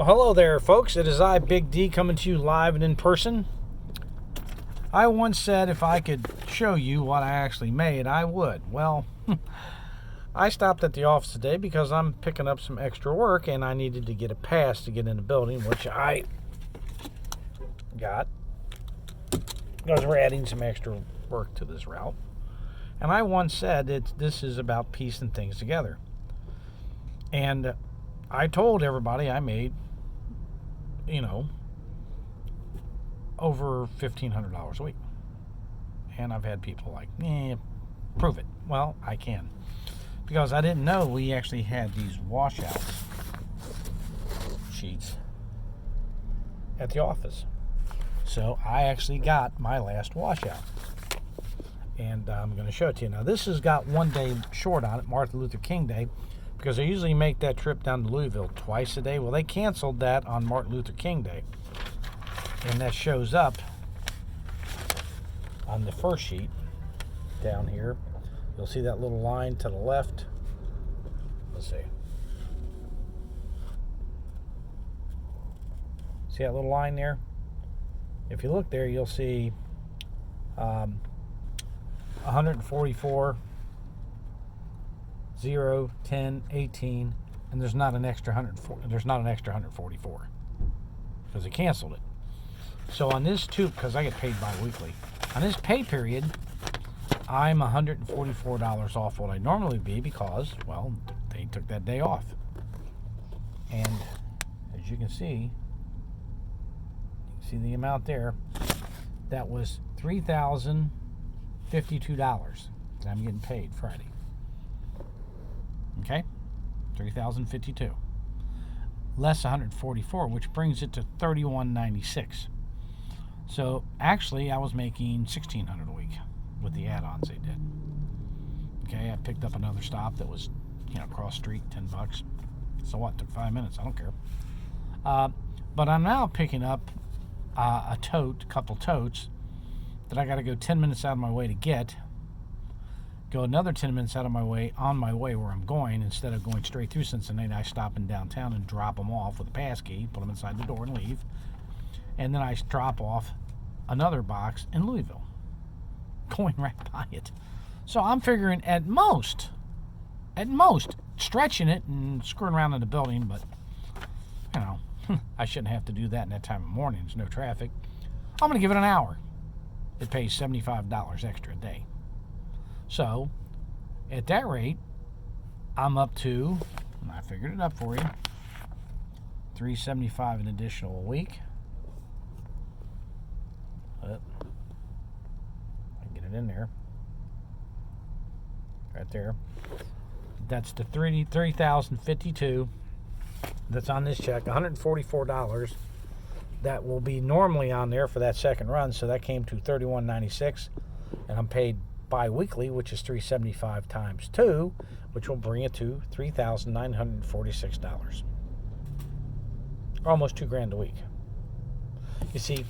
Well, hello there, folks. It is I, Big D, coming to you live and in person. I once said if I could show you what I actually made, I would. Well, I stopped at the office today because I'm picking up some extra work and I needed to get a pass to get in the building, which I got because we're adding some extra work to this route. And I once said that this is about piecing things together. And I told everybody I made, over $1,500 a week. And I've had people like, prove it. Well, I can. Because I didn't know we actually had these washout sheets at the office. So I actually got my last washout. And I'm going to show it to you. Now, this has got 1 day short on it, Martin Luther King Day, because I usually make that trip down to Louisville twice a day. Well, they canceled that on Martin Luther King Day. And that shows up on the first sheet down here. You'll see that little line to the left. Let's see. See that little line there? If you look there, you'll see 144, 0, 10, 18, and there's not an extra 144 because they canceled it. So on this because I get paid bi-weekly, on this pay period, I'm $144 off what I normally be because, well, they took that day off. And as you can see the amount there, that was $3,052 that I'm getting paid Friday. Okay? $3,052. Less 144, which brings it to $3,196. So actually, I was making $1,600 a week with the add-ons they did. Okay, I picked up another stop that was, cross street, $10. So what? Took 5 minutes. I don't care. But I'm now picking up a couple totes that I got to go 10 minutes out of my way to get. Go another 10 minutes out of my way on my way where I'm going. Instead of going straight through Cincinnati, I stop in downtown and drop them off with a pass key, put them inside the door and leave. And then I drop off another box in Louisville, going right by it. So I'm figuring at most, stretching it and screwing around in the building, but, I shouldn't have to do that in that time of morning. There's no traffic. I'm going to give it an hour. It pays $75 extra a day. So, at that rate, I'm up to, and I figured it up for you, $375 an additional a week. I can get it in there. Right there. That's the $3,052 that's on this check. $144 that will be normally on there for that second run. So that came to $3,196, and I'm paid bi-weekly, which is $375 times 2, which will bring it to $3,946. Almost $2,000 a week. You see,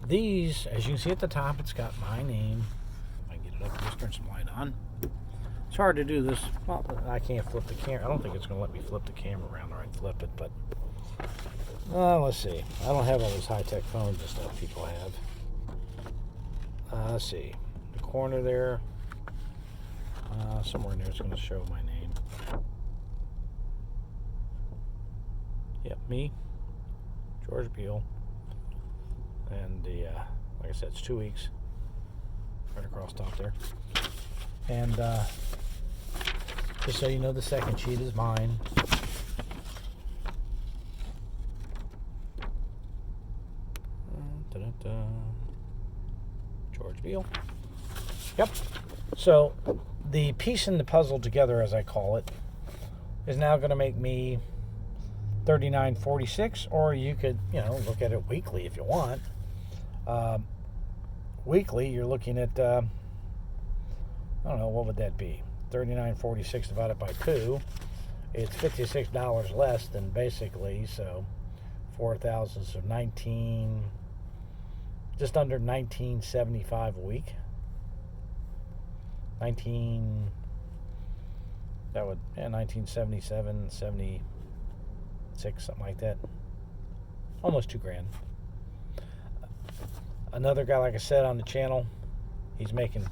these, as you can see at the top, it's got my name. I can get it up, just turn some light on. It's hard to do this. Well, I can't flip the camera. I don't think it's going to let me flip the camera around or I flip it, but let's see. I don't have all those high-tech phones and stuff people have. Let's see. The corner there, somewhere in there, it's going to show my name. Yep, me, George Beal. And like I said, it's 2 weeks. Right across top there. And just so you know, the second sheet is mine. George Beal. Yep. So the piecing the puzzle together, as I call it, is now going to make me $39.46, or you could, look at it weekly if you want. Weekly, you're looking at, I don't know, what would that be? $39.46 divided by 2. It's $56 less than basically, so 4,000, so 19, just under $19.75 a week. 19, that would, 1977, 70, 6, something like that. Almost $2,000. Another guy, like I said, on the channel, he's making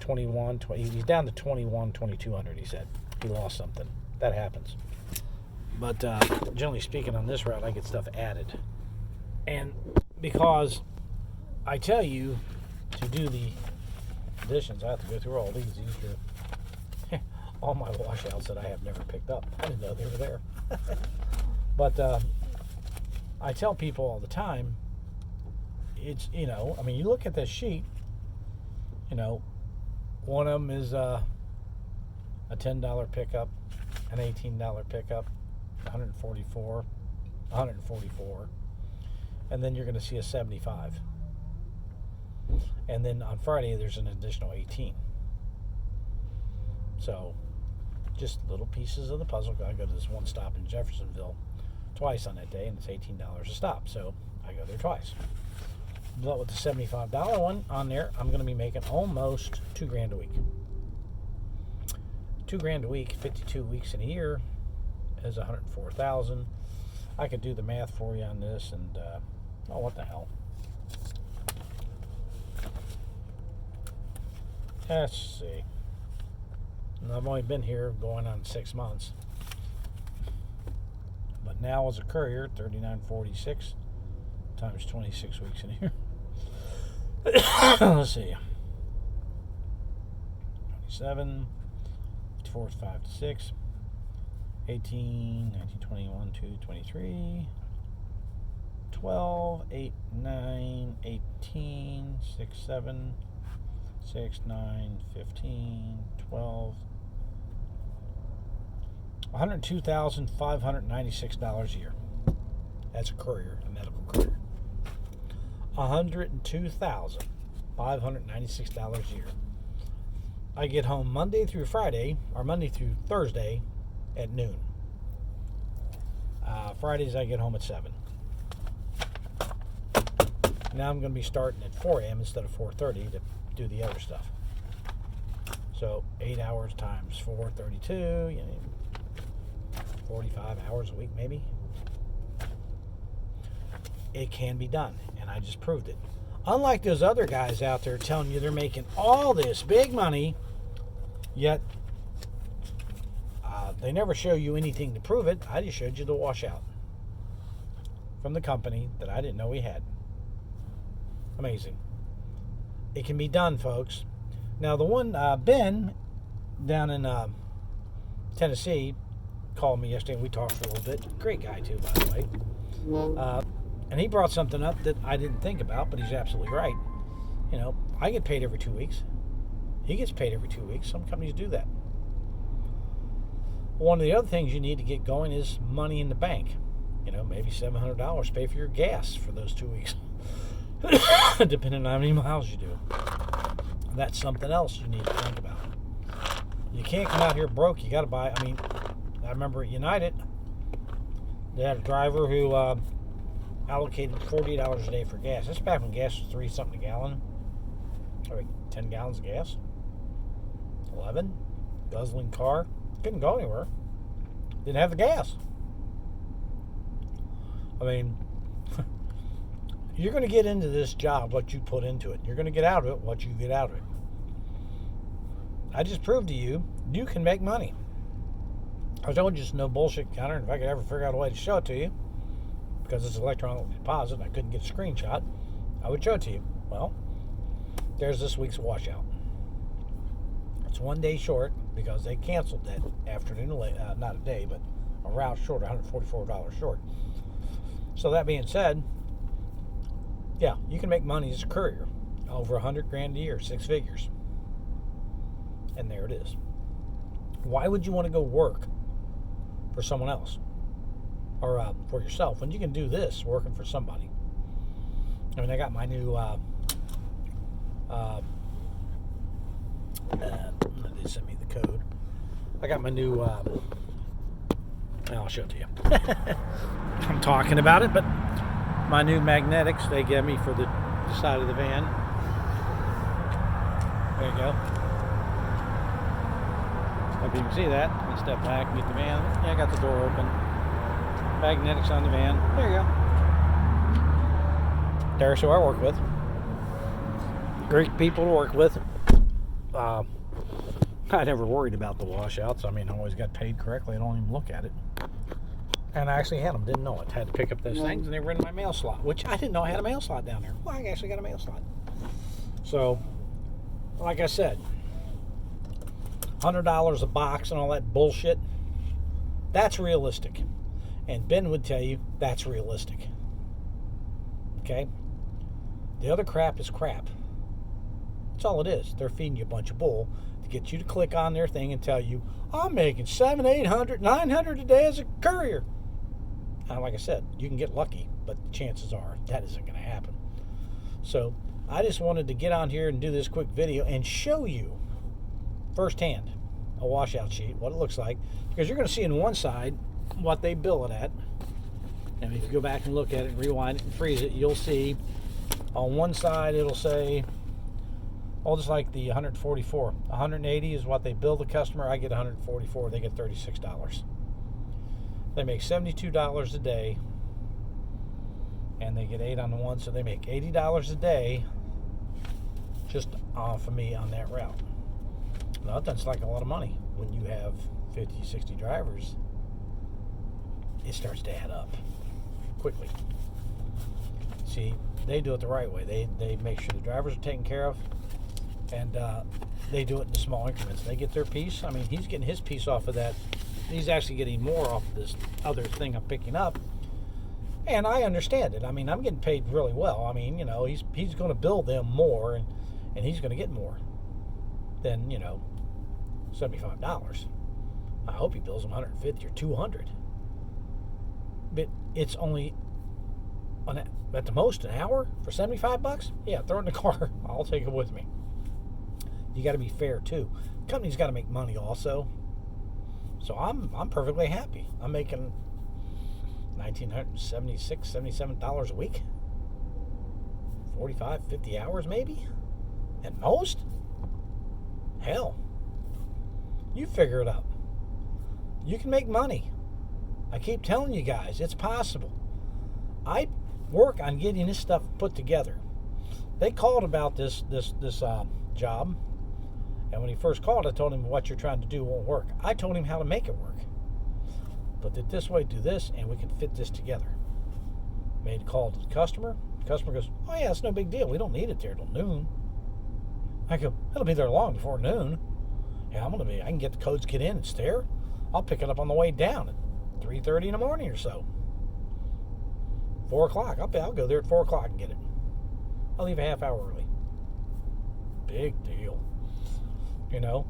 21, 20, he's down to 21, 2,200, he said. He lost something. That happens. But generally speaking, on this route, I get stuff added. And because I tell you to do the additions, I have to go through all these. These are all my washouts that I have never picked up. I didn't know they were there. But I tell people all the time, it's, you know, I mean, you look at this sheet, you know, one of them is a $10 pickup, an $18 pickup, 144, and then you're going to see a 75. And then on Friday, there's an additional 18. So, just little pieces of the puzzle. I go to this one stop in Jeffersonville twice on that day, and it's $18 a stop. So, I go there twice. But with the $75 one on there, I'm going to be making almost $2,000 a week. $2,000 a week, 52 weeks in a year, is $104,000. I could do the math for you on this, and oh, what the hell? Let's see. And I've only been here going on 6 months, but now as a courier, 39.46 times 26 weeks in a year. Let's see. 27, 54 is 5 to 6, 18, 19, 21, 2, 23, 12, 8, 9, 18, 6, 7, 6, 9, 15, 12, $102,596 a year. That's a courier, a medical courier. $102,596 a year. I get home Monday through Friday, or Monday through Thursday at noon. Fridays I get home at 7. Now I'm going to be starting at 4 a.m. instead of 4:30 to do the other stuff. So 8 hours times 4, 32, you know, 45 hours a week maybe. It can be done, and I just proved it. Unlike those other guys out there telling you they're making all this big money, yet they never show you anything to prove it. I just showed you the washout from the company that I didn't know we had. Amazing. It can be done, folks. Now, the one, Ben, down in Tennessee, called me yesterday, and we talked for a little bit. Great guy, too, by the way. And he brought something up that I didn't think about, but he's absolutely right. You know, I get paid every 2 weeks. He gets paid every 2 weeks. Some companies do that. One of the other things you need to get going is money in the bank. You know, maybe $700 pay for your gas for those 2 weeks. Depending on how many miles you do. That's something else you need to think about. You can't come out here broke. You got to buy. I mean, I remember at United, they had a driver who allocated $40 a day for gas. That's back when gas was 3 something a gallon. Or 10 gallons of gas. 11. Guzzling car. Couldn't go anywhere. Didn't have the gas. I mean, you're going to get into this job what you put into it. You're going to get out of it what you get out of it. I just proved to you, you can make money. I told you it's no bullshit counter, and if I could ever figure out a way to show it to you, because it's electronic deposit and I couldn't get a screenshot, I would show it to you. Well, there's this week's washout. It's 1 day short because they canceled that afternoon, not a day, but a route short, $144 short. So that being said, yeah, you can make money as a courier. Over $100,000 a year, 6 figures. And there it is. Why would you want to go work for someone else? Or for yourself, when you can do this working for somebody? I mean, I got my new they sent me the code. I got my new I'll show it to you. I'm talking about it, but my new magnetics they gave me for the side of the van. There you go. Hope you can see that. Let me step back and get the van. Yeah, I got the door open. Magnetics on the van. There you go. There's who I work with. Great people to work with. I never worried about the washouts. I mean, I always got paid correctly. I don't even look at it. And I actually had them. Didn't know it. Had to pick up those things, and they were in my mail slot, which I didn't know I had a mail slot down there. Well, I actually got a mail slot. So, like I said, $100 a box and all that bullshit, that's realistic. And Ben would tell you that's realistic. Okay? The other crap is crap. That's all it is. They're feeding you a bunch of bull to get you to click on their thing and tell you, I'm making $700, $800, $900 a day as a courier. Now, like I said, you can get lucky, but chances are that isn't going to happen. So I just wanted to get on here and do this quick video and show you firsthand a washout sheet, what it looks like, because you're going to see on one side what they bill it at. And if you go back and look at it, rewind it and freeze it, you'll see on one side it'll say, oh, just like the 144. 180 is what they bill the customer. I get 144. They get $36. They make $72 a day, and they get 8 on the one, so they make $80 a day just off of me on that route. Now, that's like a lot of money. When you have 50, 60 drivers, it starts to add up quickly. See, they do it the right way. They make sure the drivers are taken care of, and they do it in the small increments. They get their piece. I mean, he's getting his piece off of that. He's actually getting more off of this other thing I'm picking up, and I understand it. I mean, I'm getting paid really well. I mean, you know, he's going to bill them more, and he's going to get more than, you know, $75. I hope he bills them $150 or $200. But it's only at the most an hour for $75. Yeah, throw it in the car. I'll take it with me. You got to be fair too. The company's got to make money also. So I'm perfectly happy. I'm making $1,976, $77 a week. 45, 50 hours maybe at most. Hell, you figure it out. You can make money. I keep telling you guys, it's possible. I work on getting this stuff put together. They called about this job, and when he first called, I told him what you're trying to do won't work. I told him how to make it work. But that this way, do this, and we can fit this together. Made a call to the customer. The customer goes, oh yeah, it's no big deal. We don't need it there till noon. I go, it'll be there long before noon. Yeah, I can get the codes kit in. It's there. I'll pick it up on the way down at 3:30 in the morning or so. 4 o'clock. I'll go there at 4 o'clock and get it. I'll leave a half hour early. Big deal. You know,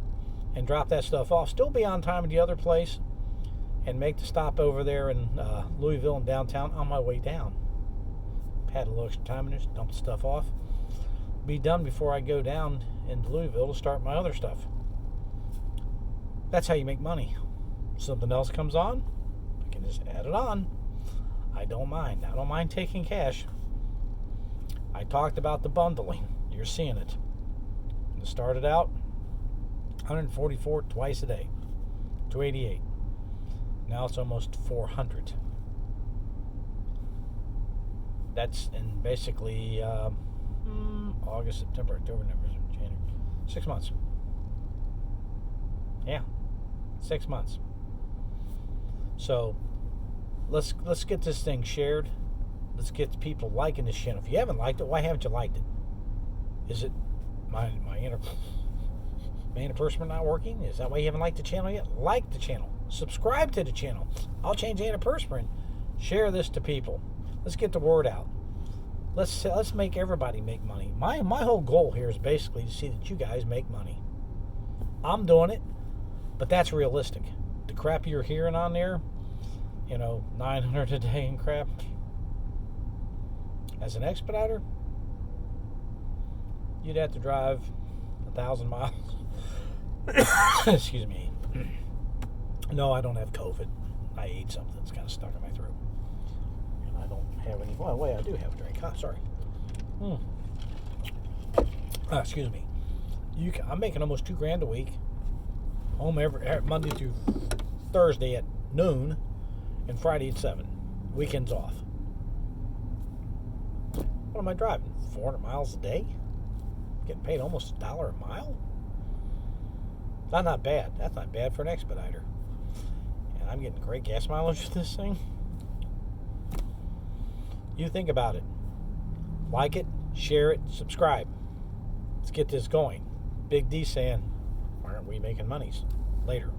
and drop that stuff off. Still be on time at the other place, and make the stop over there in Louisville and downtown on my way down. Had a little extra time in there, dump the stuff off. Be done before I go down into Louisville to start my other stuff. That's how you make money. Something else comes on, I can just add it on. I don't mind. I don't mind taking cash. I talked about the bundling. You're seeing it. It started out 144 twice a day, 288. Now it's almost 400. That's in basically August, September, October, November, January. 6 months. Yeah, 6 months. So let's get this thing shared. Let's get people liking this channel. If you haven't liked it, why haven't you liked it? Is it my antiperspirant not working? Is that why you haven't liked the channel yet? Like the channel. Subscribe to the channel. I'll change antiperspirant. Share this to people. Let's get the word out. Let's make everybody make money. My whole goal here is basically to see that you guys make money. I'm doing it, but that's realistic. The crap you're hearing on there, you know, 900 a day and crap. As an expediter, you'd have to drive 1,000 miles. Excuse me. No, I don't have COVID. I ate something that's kind of stuck in my throat. And I don't have any... Well, wait, I do have a drink. Sorry. Excuse me. I'm making almost $2,000 a week. Home every Monday through Thursday at noon, and Friday at 7. weekends off. What am I driving? 400 miles a day? Getting paid almost $1 a mile? That's not bad. That's not bad for an Expediter. And I'm getting great gas mileage with this thing. You think about it. Like it, share it, subscribe. Let's get this going. Big D saying, why aren't we making monies? Later.